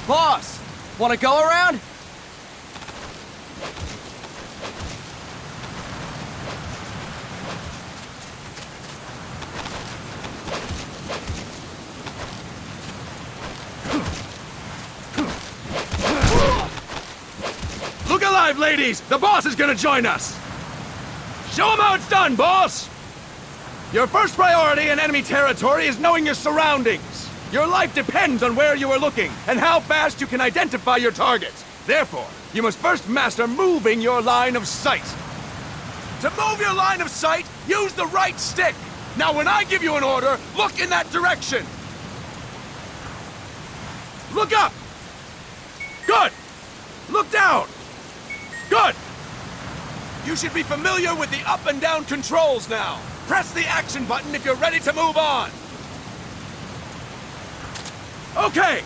Boss, wanna go around? Look alive, ladies! The boss is gonna join us! Show him how it's done, boss! Your first priority in enemy territory is knowing your surroundings. Your life depends on where you are looking and how fast you can identify your targets. Therefore, you must first master moving your line of sight. To move your line of sight, use the right stick. Now, when I give you an order, look in that direction. Look up! Good! Look down! Good! You should be familiar with the up and down controls now. Press the action button if you're ready to move on. Okay!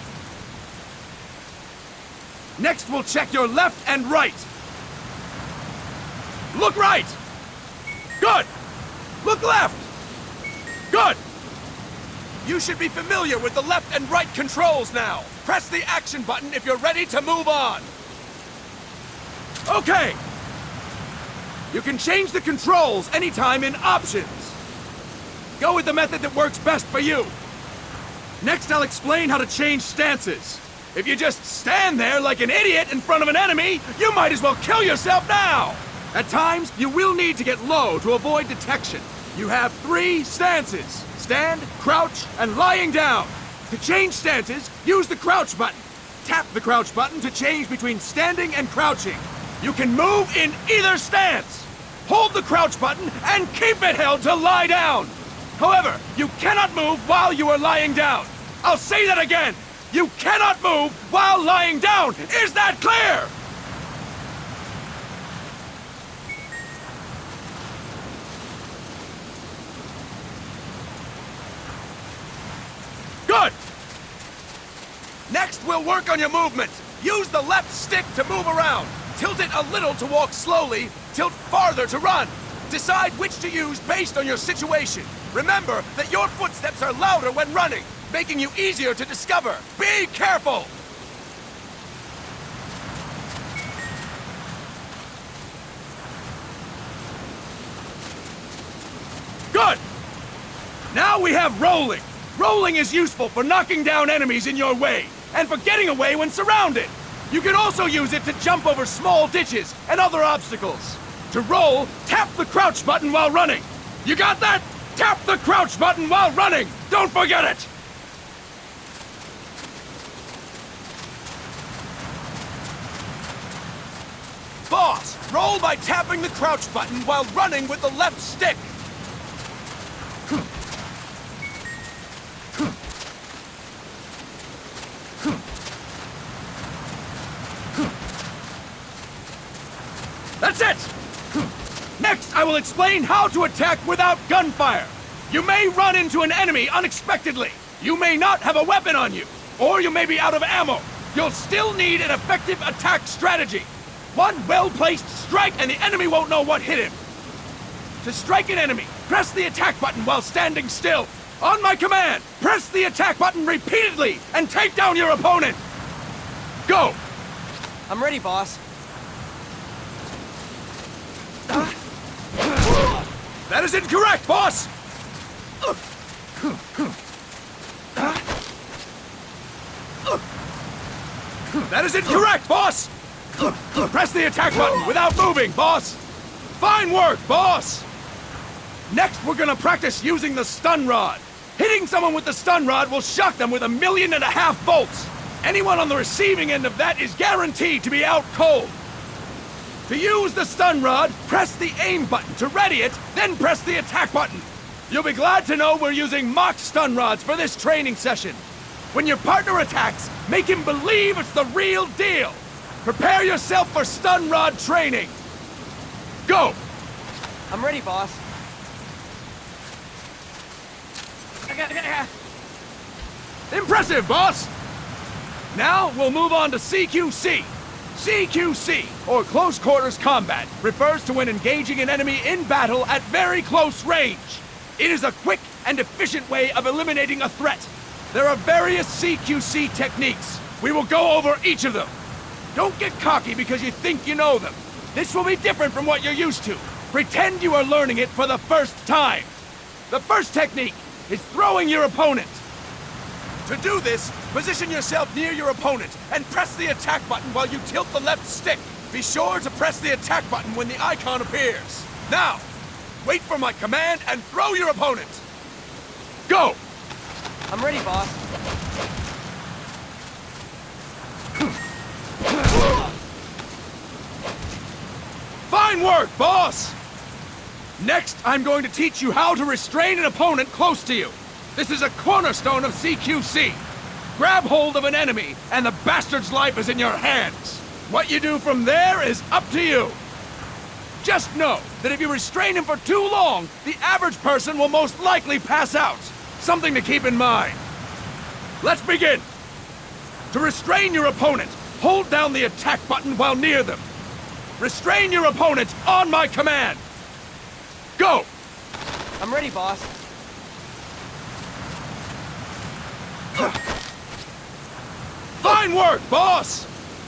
Next, we'll check your left and right. Look right! Good! Look left! Good! You should be familiar with the left and right controls now. Press the action button if you're ready to move on. Okay! You can change the controls anytime in Options. Go with the method that works best for you. Next, I'll explain how to change stances. If you just stand there like an idiot in front of an enemy, you might as well kill yourself now! At times, you will need to get low to avoid detection. You have 3 stances: stand, crouch, and lying down. To change stances, use the crouch button. Tap the crouch button to change between standing and crouching. You can move in either stance. Hold the crouch button and keep it held to lie down. However, you cannot move while you are lying down. I'll say that again. You cannot move while lying down. Is that clear? Good. Next, we'll work on your movement. Use the left stick to move around. Tilt it a little to walk slowly, tilt farther to run. Decide which to use based on your situation. Remember that your footsteps are louder when running, making you easier to discover. Be careful! Good! Now we have rolling. Rolling is useful for knocking down enemies in your way, and for getting away when surrounded. You can also use it to jump over small ditches and other obstacles. To roll, tap the crouch button while running. You got that? Tap the crouch button while running! Don't forget it! Boss, roll by tapping the crouch button while running with the left stick. That's it! Next, I will explain how to attack without gunfire. You may run into an enemy unexpectedly. You may not have a weapon on you, or you may be out of ammo. You'll still need an effective attack strategy. One well-placed strike and the enemy won't know what hit him. To strike an enemy, press the attack button while standing still. On my command, press the attack button repeatedly and take down your opponent. Go! I'm ready, boss. That is incorrect, boss! That is incorrect, boss! Press the attack button without moving, boss! Fine work, boss! Next, we're gonna practice using the stun rod. Hitting someone with the stun rod will shock them with 1.5 million volts. Anyone on the receiving end of that is guaranteed to be out cold. To use the stun rod, press the aim button to ready it, then press the attack button. You'll be glad to know we're using mock stun rods for this training session. When your partner attacks, make him believe it's the real deal. Prepare yourself for stun rod training. Go! I'm ready, boss. Impressive, boss! Now we'll move on to CQC. CQC, or Close Quarters Combat, refers to when engaging an enemy in battle at very close range. It is a quick and efficient way of eliminating a threat. There are various CQC techniques. We will go over each of them. Don't get cocky because you think you know them. This will be different from what you're used to. Pretend you are learning it for the first time. The first technique is throwing your opponent. To do this, position yourself near your opponent and press the attack button while you tilt the left stick. Be sure to press the attack button when the icon appears. Now, wait for my command and throw your opponent. Go! I'm ready, boss. Fine work, boss! Next, I'm going to teach you how to restrain an opponent close to you. This is a cornerstone of CQC. Grab hold of an enemy, and the bastard's life is in your hands. What you do from there is up to you. Just know that if you restrain him for too long, the average person will most likely pass out. Something to keep in mind. Let's begin. To restrain your opponent, hold down the attack button while near them. Restrain your opponent on my command. Go! I'm ready, boss. Fine work, boss!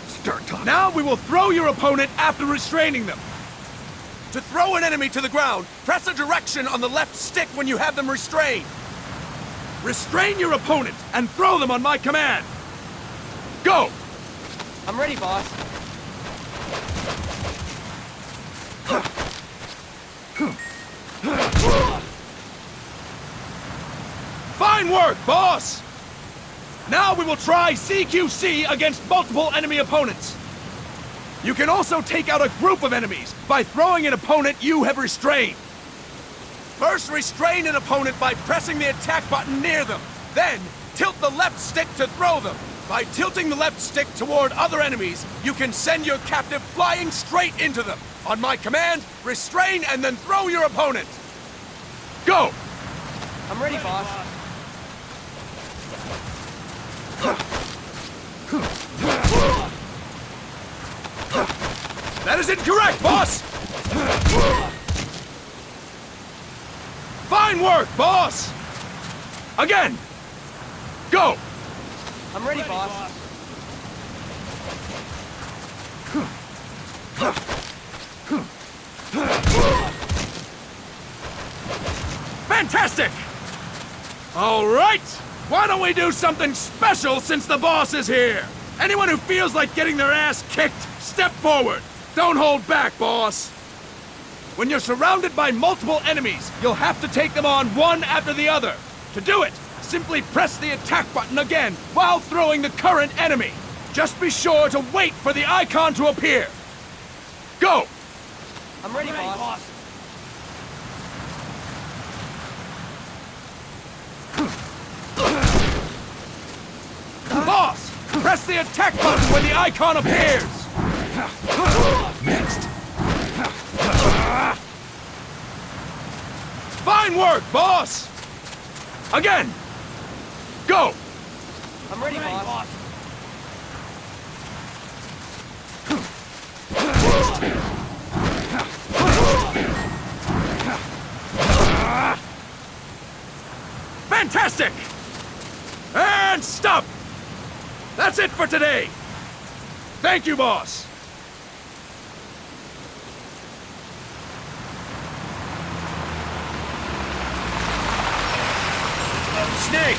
Start talking. Now we will throw your opponent after restraining them. To throw an enemy to the ground, press a direction on the left stick when you have them restrained. Restrain your opponent and throw them on my command. Go! I'm ready, boss. Fine work, boss! Now we will try CQC against multiple enemy opponents. You can also take out a group of enemies by throwing an opponent you have restrained. First, restrain an opponent by pressing the attack button near them. Then, tilt the left stick to throw them. By tilting the left stick toward other enemies, you can send your captive flying straight into them. On my command, restrain and then throw your opponent. Go! I'm ready, boss. That is incorrect, boss! Fine work, boss! Again! Go! I'm ready, boss. Fantastic! All right! Why don't we do something special since the boss is here? Anyone who feels like getting their ass kicked, step forward. Don't hold back, boss. When you're surrounded by multiple enemies, you'll have to take them on one after the other. To do it, simply press the attack button again while throwing the current enemy. Just be sure to wait for the icon to appear. Go! I'm ready, boss. Boss! Press the attack button when the icon appears! Next. Fine work, boss! Again! Go! I'm ready, boss. Fantastic! And stop! That's it for today! Thank you, boss! Snake!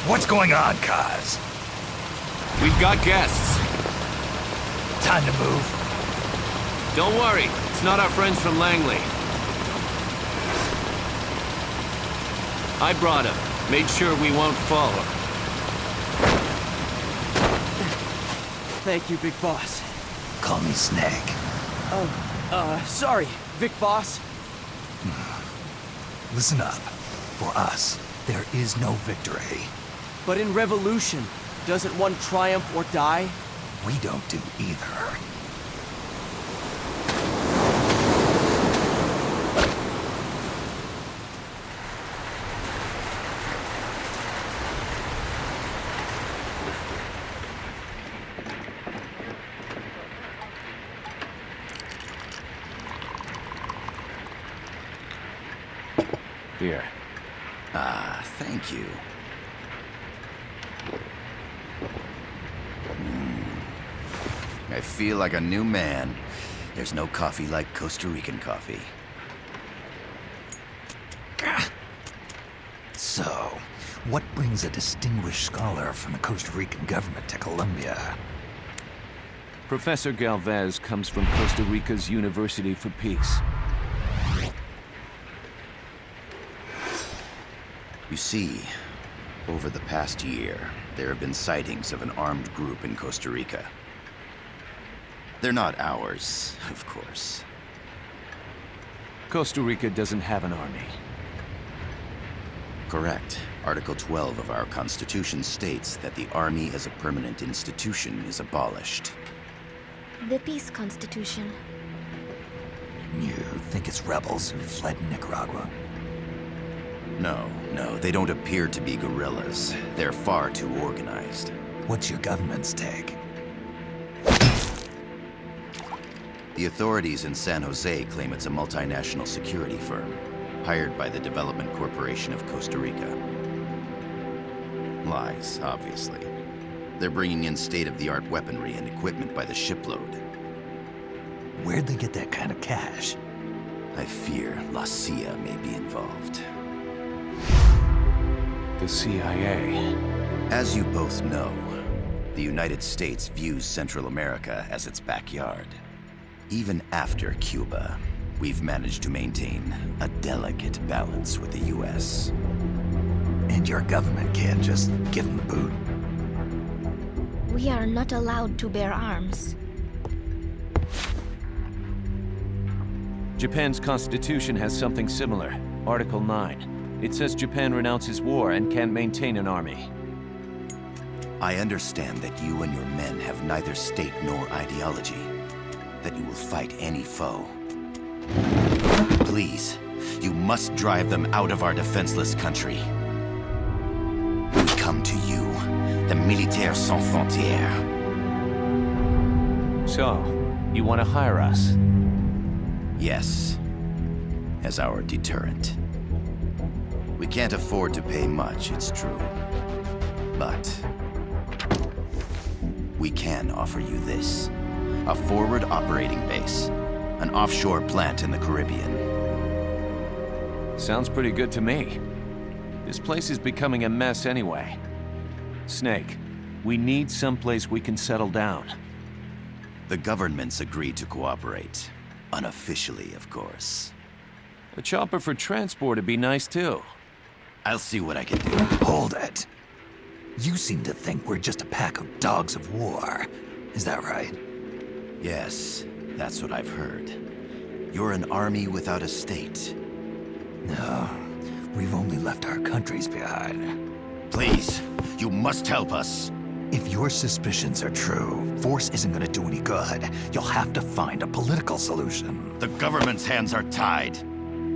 What's going on, Kaz? We've got guests. Time to move. Don't worry, it's not our friends from Langley. I brought him. Made sure we won't fall. Thank you, Big Boss. Call me Snake. Sorry, Vic Boss. Listen up. For us, there is no victory. But in Revolution, doesn't one triumph or die? We don't do either. Here. Ah, thank you. I feel like a new man. There's no coffee like Costa Rican coffee. So, what brings a distinguished scholar from the Costa Rican government to Colombia? Professor Galvez comes from Costa Rica's University for Peace. You see, over the past year, there have been sightings of an armed group in Costa Rica. They're not ours, of course. Costa Rica doesn't have an army. Correct. Article 12 of our Constitution states that the Army as a permanent institution is abolished. The Peace Constitution. You think it's rebels who fled Nicaragua? No, they don't appear to be guerrillas. They're far too organized. What's your government's take? The authorities in San Jose claim it's a multinational security firm, hired by the Development Corporation of Costa Rica. Lies, obviously. They're bringing in state-of-the-art weaponry and equipment by the shipload. Where'd they get that kind of cash? I fear La CIA may be involved. The CIA. As you both know, the United States views Central America as its backyard. Even after Cuba, we've managed to maintain a delicate balance with the US. And your government can't just give them the boot? We are not allowed to bear arms. Japan's constitution has something similar. Article 9. It says Japan renounces war and can't maintain an army. I understand that you and your men have neither state nor ideology. That you will fight any foe. Please, you must drive them out of our defenseless country. We come to you, the Militaires Sans Frontières. So, you want to hire us? Yes, as our deterrent. We can't afford to pay much, it's true. But we can offer you this. A forward operating base. An offshore plant in the Caribbean. Sounds pretty good to me. This place is becoming a mess anyway. Snake, we need someplace we can settle down. The governments agreed to cooperate. Unofficially, of course. A chopper for transport would be nice too. I'll see what I can do. Hold it. You seem to think we're just a pack of dogs of war. Is that right? Yes, that's what I've heard. You're an army without a state. No, we've only left our countries behind. Please, you must help us. If your suspicions are true, force isn't gonna do any good. You'll have to find a political solution. The government's hands are tied.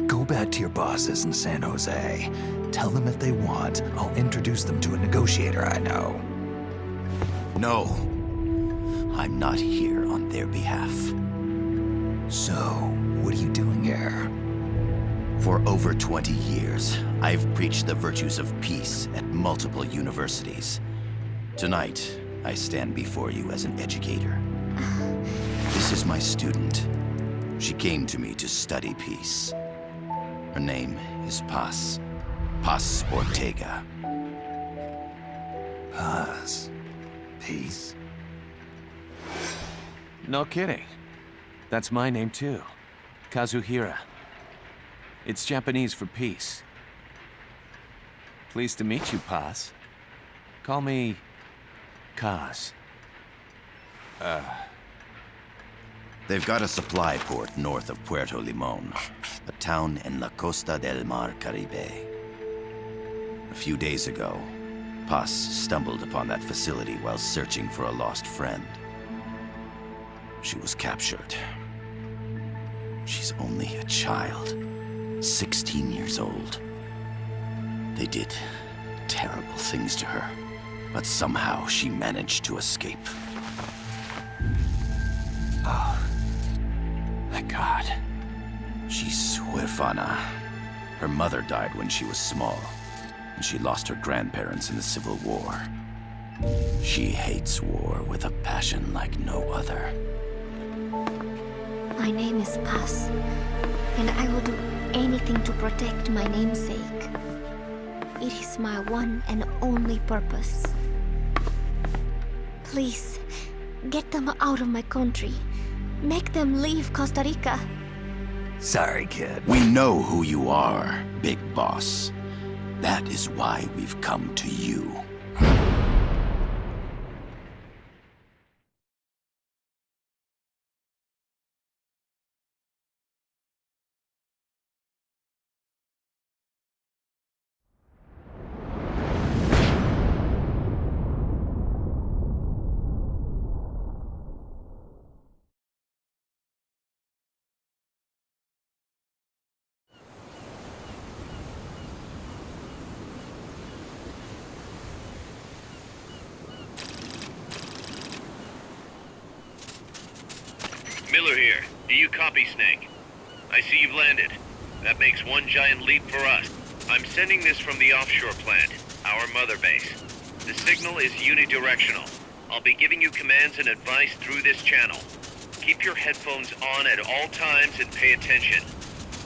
Go back to your bosses in San Jose. Tell them if they want, I'll introduce them to a negotiator I know. No. I'm not here on their behalf. So, what are you doing here? For over 20 years, I've preached the virtues of peace at multiple universities. Tonight, I stand before you as an educator. This is my student. She came to me to study peace. Her name is Paz. Paz Ortega. Paz. Peace. No kidding. That's my name too. Kazuhira. It's Japanese for peace. Pleased to meet you, Paz. Call me Kaz. They've got a supply port north of Puerto Limon, a town in La Costa del Mar Caribe. A few days ago, Paz stumbled upon that facility while searching for a lost friend. She was captured. She's only a child, 16 years old. They did terrible things to her, but somehow she managed to escape. Oh, thank God. She's huérfana. Her mother died when she was small, and she lost her grandparents in the Civil War. She hates war with a passion like no other. My name is Paz, and I will do anything to protect my namesake. It is my one and only purpose. Please, get them out of my country. Make them leave Costa Rica. Sorry, kid. We know who you are, Big Boss. That is why we've come to you. Miller here. Do you copy, Snake? I see you've landed. That makes one giant leap for us. I'm sending this from the offshore plant, our mother base. The signal is unidirectional. I'll be giving you commands and advice through this channel. Keep your headphones on at all times and pay attention.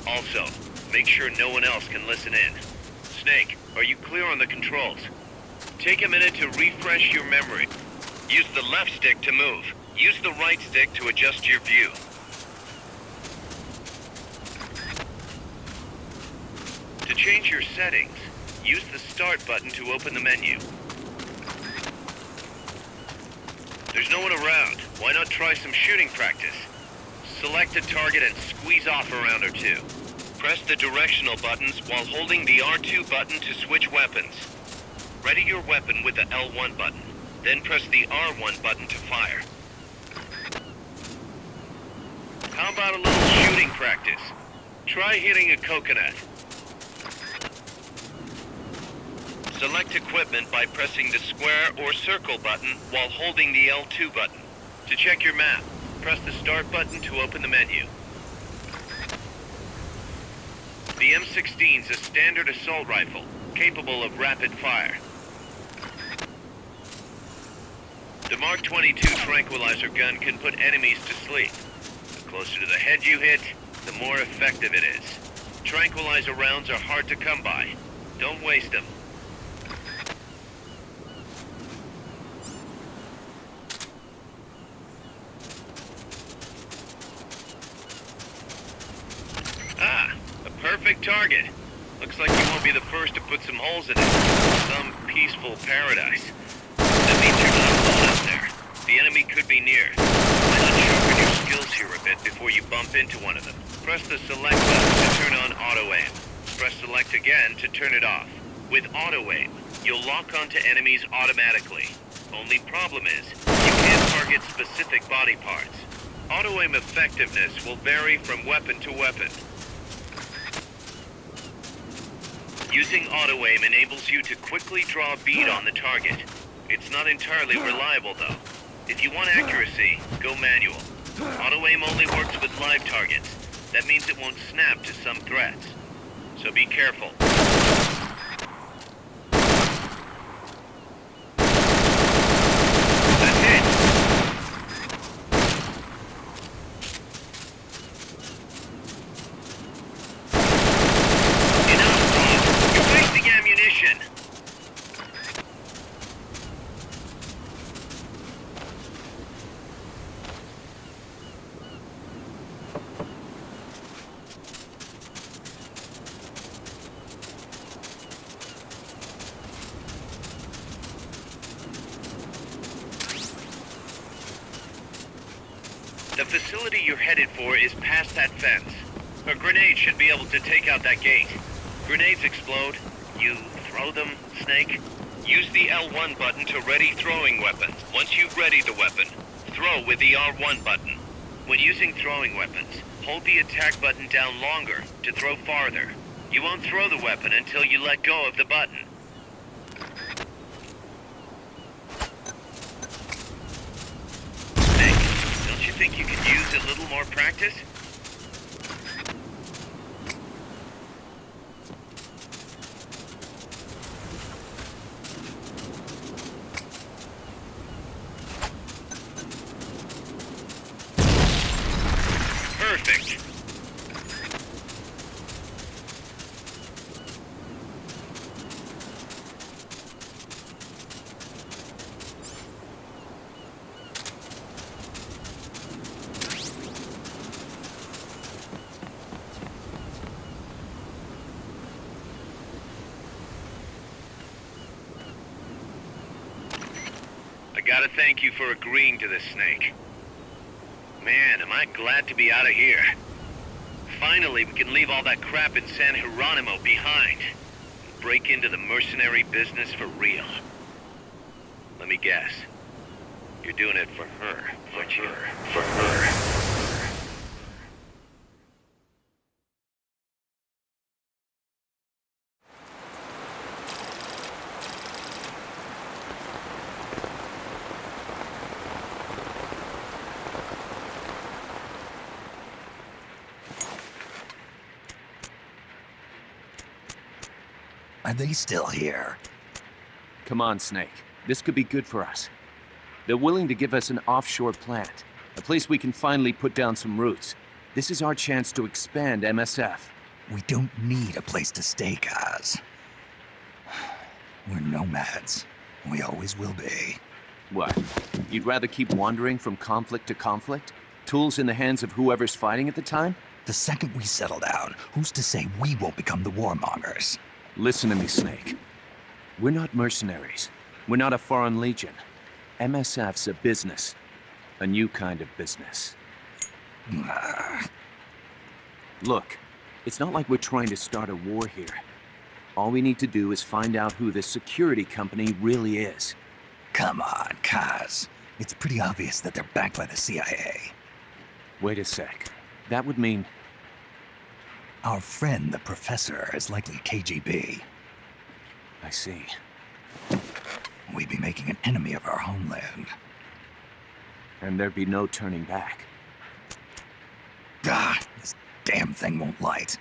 Also, make sure no one else can listen in. Snake, are you clear on the controls? Take a minute to refresh your memory. Use the left stick to move. Use the right stick to adjust your view. To change your settings, use the Start button to open the menu. There's no one around. Why not try some shooting practice? Select a target and squeeze off a round or two. Press the directional buttons while holding the R2 button to switch weapons. Ready your weapon with the L1 button, then press the R1 button to fire. How about a little shooting practice? Try hitting a coconut. Select equipment by pressing the square or circle button while holding the L2 button. To check your map, press the Start button to open the menu. The M16 is a standard assault rifle, capable of rapid fire. The Mark 22 tranquilizer gun can put enemies to sleep. The closer to the head you hit, the more effective it is. Tranquilizer rounds are hard to come by. Don't waste them. Ah, a perfect target. Looks like you won't be the first to put some holes in it. Some peaceful paradise. That means you're not alone out there. The enemy could be near. Why not sharpen your skills here a bit before you bump into one of them? Press the select button to turn on auto-aim. Press select again to turn it off. With auto-aim, you'll lock onto enemies automatically. Only problem is, you can't target specific body parts. Auto-aim effectiveness will vary from weapon to weapon. Using auto-aim enables you to quickly draw a bead on the target. It's not entirely reliable, though. If you want accuracy, go manual. Auto-aim only works with live targets. That means it won't snap to some threats. So be careful. That's it! Enough! You're wasting ammunition! The facility you're headed for is past that fence. A grenade should be able to take out that gate. Grenades explode. You throw them, Snake? Use the L1 button to ready throwing weapons. Once you've readied the weapon, throw with the R1 button. When using throwing weapons, hold the attack button down longer to throw farther. You won't throw the weapon until you let go of the button. Don't you think you could use a little more practice? Gotta thank you for agreeing to this, Snake. Man, am I glad to be out of here. Finally, we can leave all that crap in San Geronimo behind. And break into the mercenary business for real. Let me guess. You're doing it for her, aren't you? For her. Are they still here? Come on, Snake. This could be good for us. They're willing to give us an offshore plant, a place we can finally put down some roots. This is our chance to expand MSF. We don't need a place to stay, Kaz. We're nomads. We always will be. What? You'd rather keep wandering from conflict to conflict? Tools in the hands of whoever's fighting at the time? The second we settle down, who's to say we won't become the warmongers? Listen to me, Snake. We're not mercenaries. We're not a foreign legion. MSF's a business. A new kind of business. Look, it's not like we're trying to start a war here. All we need to do is find out who this security company really is. Come on, Kaz. It's pretty obvious that they're backed by the CIA. Wait a sec. That would mean... Our friend, the Professor, is likely KGB. I see. We'd be making an enemy of our homeland. And there'd be no turning back. Ah, this damn thing won't light.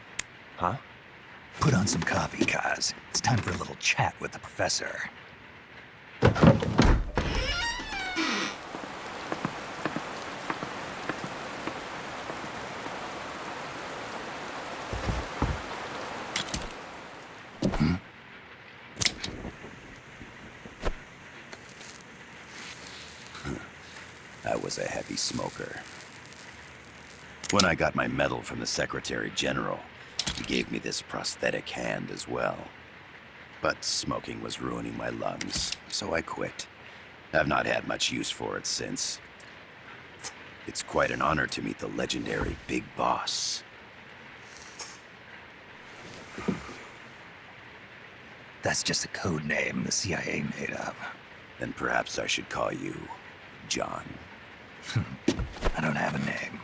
Huh? Put on some coffee, Kaz. It's time for a little chat with the Professor. I was a heavy smoker. When I got my medal from the Secretary General, he gave me this prosthetic hand as well. But smoking was ruining my lungs, so I quit. I've not had much use for it since. It's quite an honor to meet the legendary Big Boss. That's just a code name the CIA made up. Then perhaps I should call you John. I don't have a name.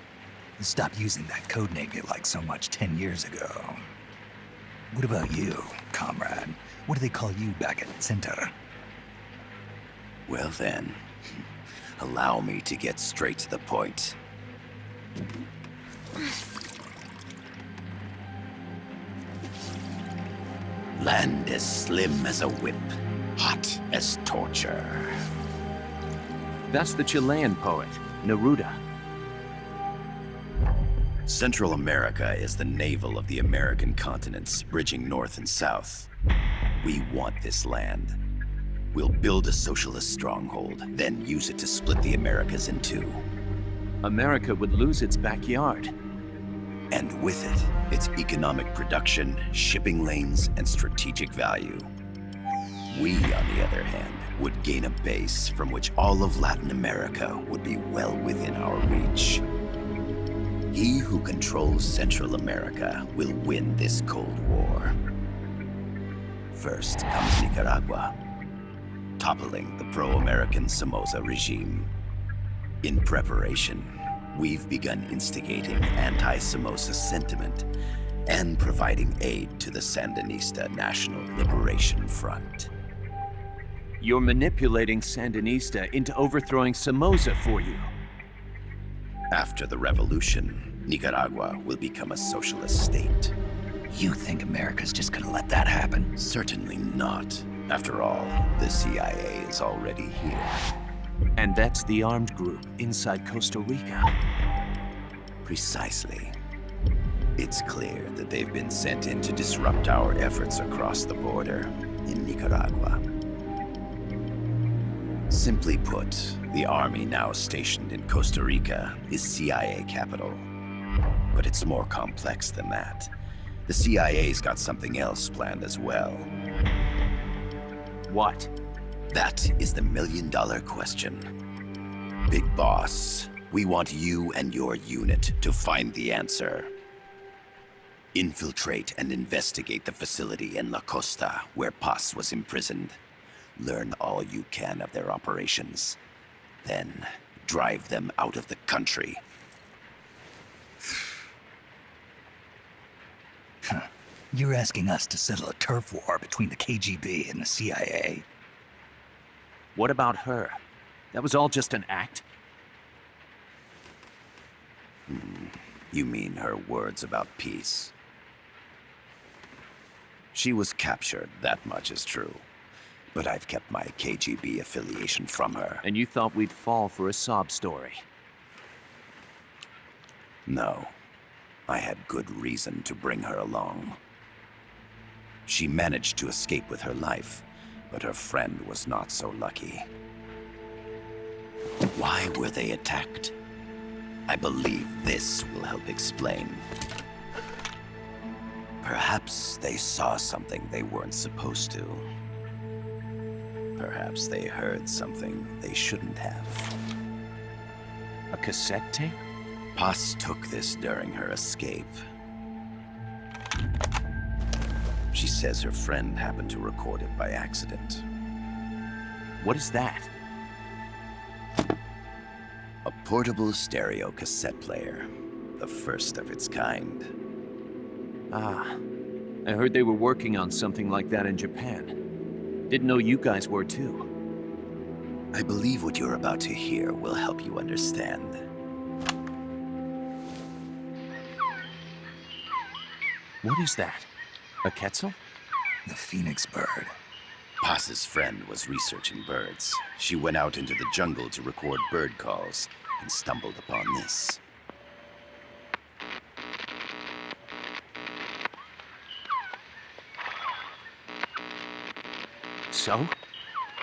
Stop using that code name you liked so much 10 years ago. What about you, comrade? What do they call you back at Center? Well then, allow me to get straight to the point. Land as slim as a whip, hot as torture. That's the Chilean poet, Neruda. Central America is the navel of the American continents, bridging north and south. We want this land. We'll build a socialist stronghold, then use it to split the Americas in two. America would lose its backyard. And with it, its economic production, shipping lanes, and strategic value. We, on the other hand, would gain a base from which all of Latin America would be well within our reach. He who controls Central America will win this Cold War. First comes Nicaragua, toppling the pro-American Somoza regime. In preparation, we've begun instigating anti-Somoza sentiment and providing aid to the Sandinista National Liberation Front. You're manipulating Sandinista into overthrowing Somoza for you. After the revolution, Nicaragua will become a socialist state. You think America's just gonna let that happen? Certainly not. After all, the CIA is already here. And that's the armed group inside Costa Rica. Precisely. It's clear that they've been sent in to disrupt our efforts across the border in Nicaragua. Simply put, the army now stationed in Costa Rica is CIA capital. But it's more complex than that. The CIA's got something else planned as well. What? That is the million-dollar question. Big Boss, we want you and your unit to find the answer. Infiltrate and investigate the facility in La Costa where Paz was imprisoned. Learn all you can of their operations. Then, drive them out of the country. You're asking us to settle a turf war between the KGB and the CIA? What about her? That was all just an act? You mean her words about peace? She was captured, that much is true. But I've kept my KGB affiliation from her. And you thought we'd fall for a sob story? No. I had good reason to bring her along. She managed to escape with her life, but her friend was not so lucky. Why were they attacked? I believe this will help explain. Perhaps they saw something they weren't supposed to. Perhaps they heard something they shouldn't have. A cassette tape? Paz took this during her escape. She says her friend happened to record it by accident. What is that? A portable stereo cassette player. The first of its kind. Ah, I heard they were working on something like that in Japan. Didn't know you guys were too. I believe what you're about to hear will help you understand. What is that? A Quetzal? The phoenix bird. Paz's friend was researching birds. She went out into the jungle to record bird calls and stumbled upon this. So?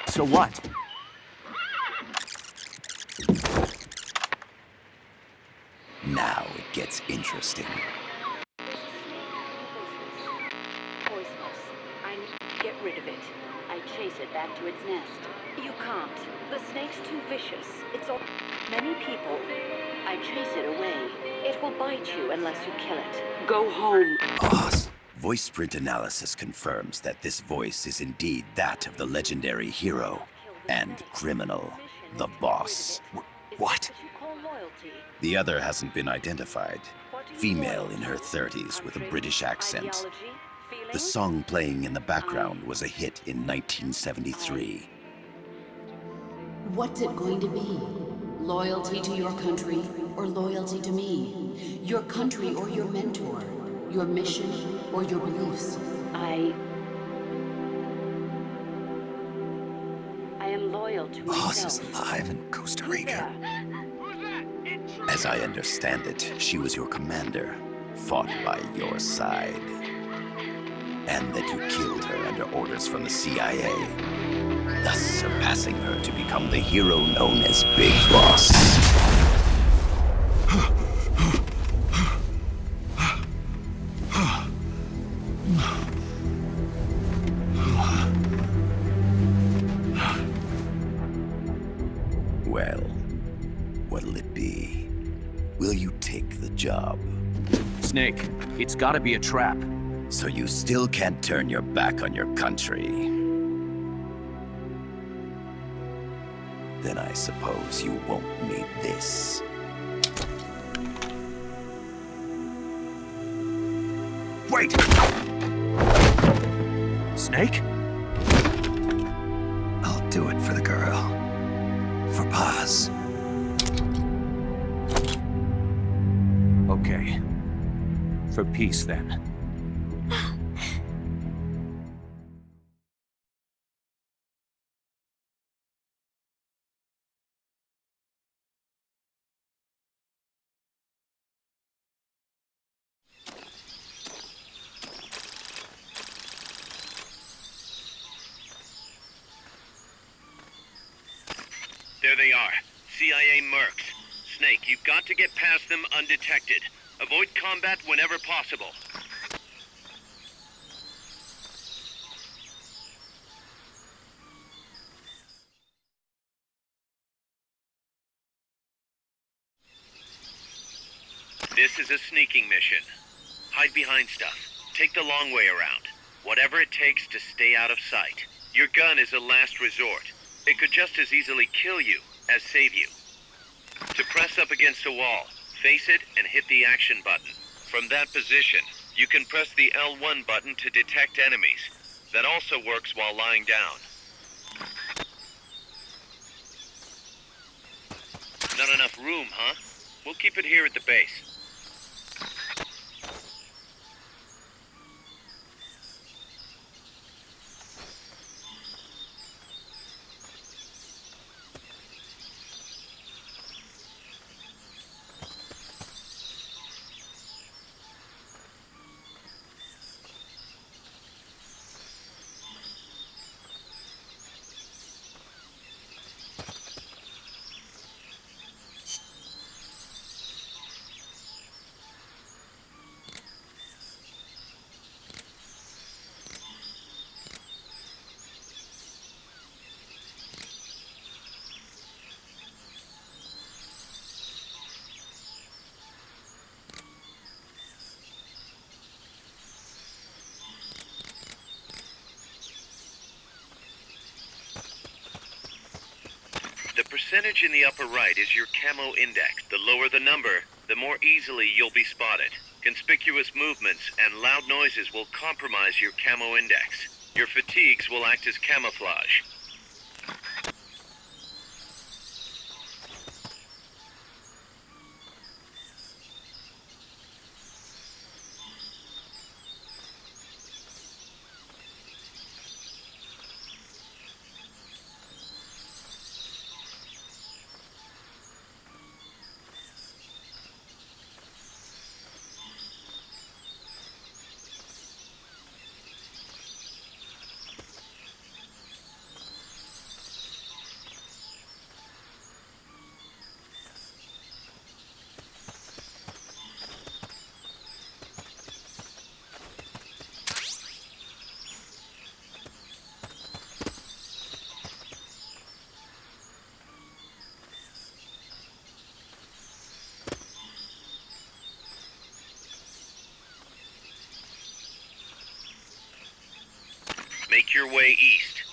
So what? Now it gets interesting. Poisonous. I need to get rid of it. I chase it back to its nest. You can't. The snake's too vicious. It's all many people. I chase it away. It will bite you unless you kill it. Go home. Boss. Voice print analysis confirms that this voice is indeed that of the legendary hero and criminal, the Boss. What? The other hasn't been identified. Female in her 30s with a British accent. The song playing in the background was a hit in 1973. What's it going to be? Loyalty to your country or loyalty to me? Your country or your mentor? Your mission or your beliefs? I am loyal to Boss myself. is alive in Costa Rica. As I understand it, she was your commander, fought by your side. And that you killed her under orders from the CIA, thus surpassing her to become the hero known as Big Boss. Well, what'll it be? Will you take the job? Snake, it's gotta be a trap. So you still can't turn your back on your country? Then I suppose you won't need this. Wait! Snake? I'll do it for the girl. For Paz. Okay. For peace, then. There they are. CIA mercs. Snake, you've got to get past them undetected. Avoid combat whenever possible. This is a sneaking mission. Hide behind stuff. Take the long way around. Whatever it takes to stay out of sight. Your gun is a last resort. It could just as easily kill you as save you. To press up against a wall, face it and hit the action button. From that position, you can press the L1 button to detect enemies. That also works while lying down. Not enough room, huh? We'll keep it here at the base. The percentage in the upper right is your camo index. The lower the number, the more easily you'll be spotted. Conspicuous movements and loud noises will compromise your camo index. Your fatigues will act as camouflage. Make your way east.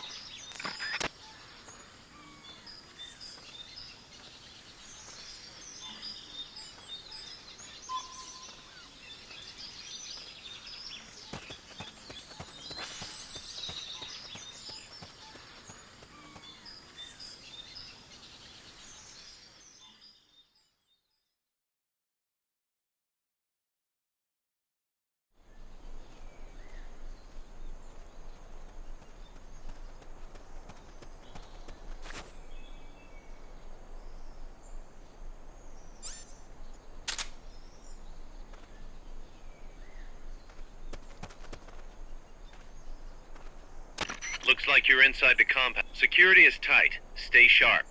Looks like you're inside the compound. Security is tight. Stay sharp.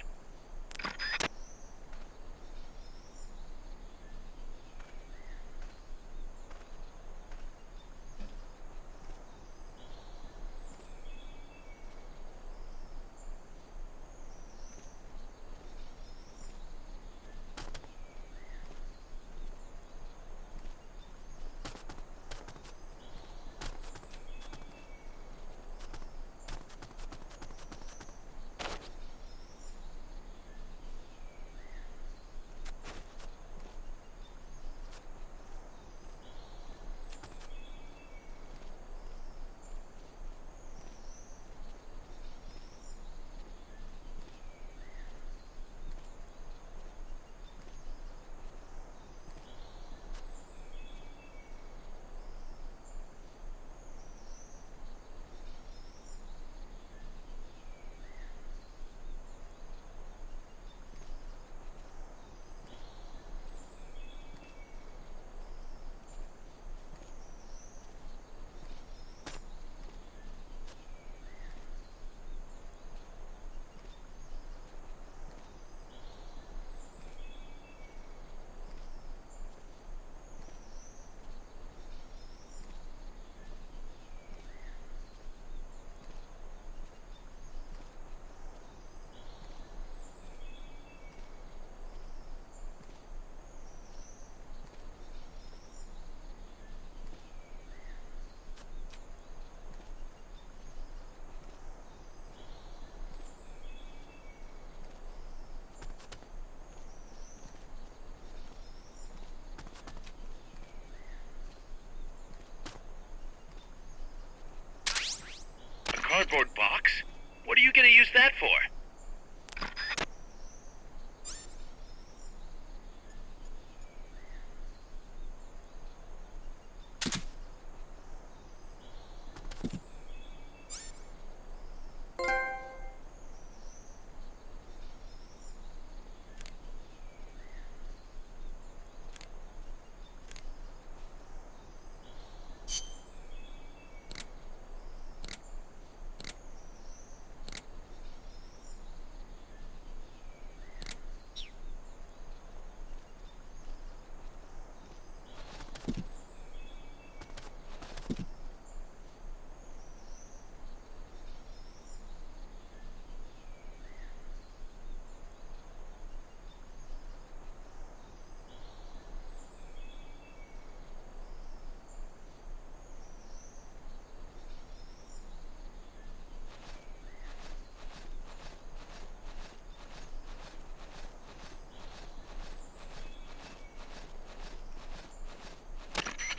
cardboard box? What are you gonna use that for?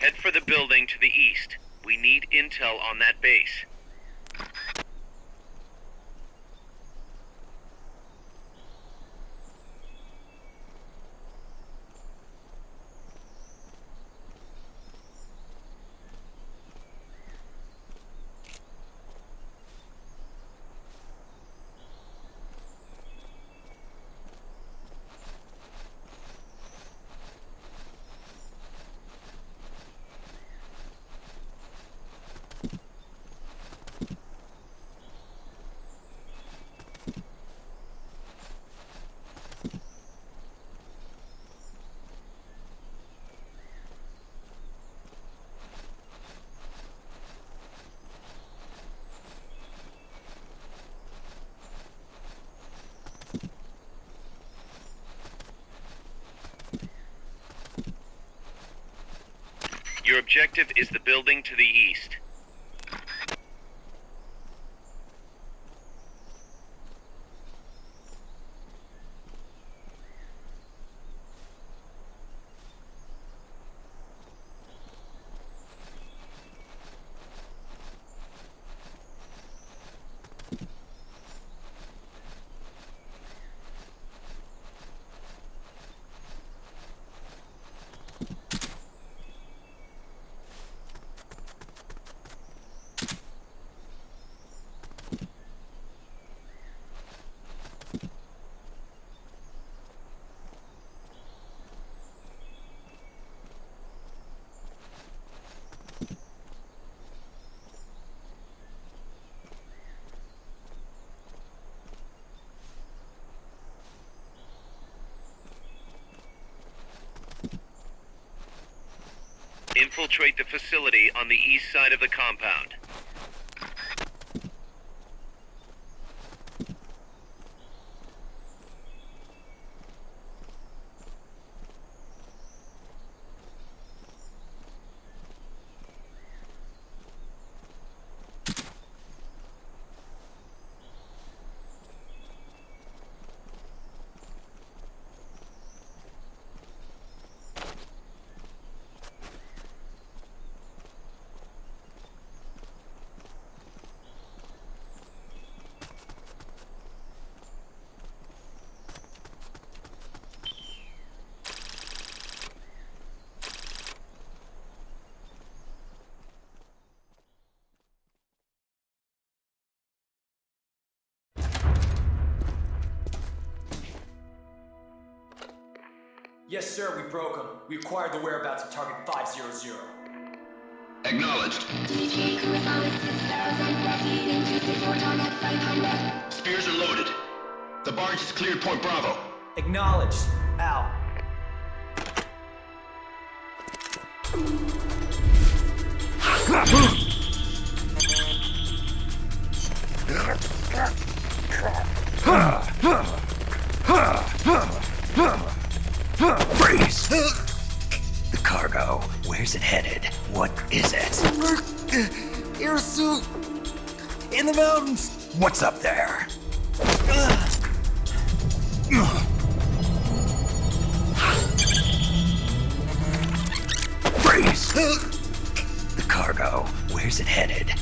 Head for the building to the east. We need intel on that base. Your objective is the building to the east. Infiltrate the facility on the east side of the compound. Yes, sir, we broke them. We acquired the whereabouts of target 500. Acknowledged. Spears are loaded. The barge has cleared Point Bravo. Acknowledged. Out. Freeze! The cargo, where's it headed? What is it? Irsu! In the mountains! What's up there? Freeze! The cargo, where's it headed?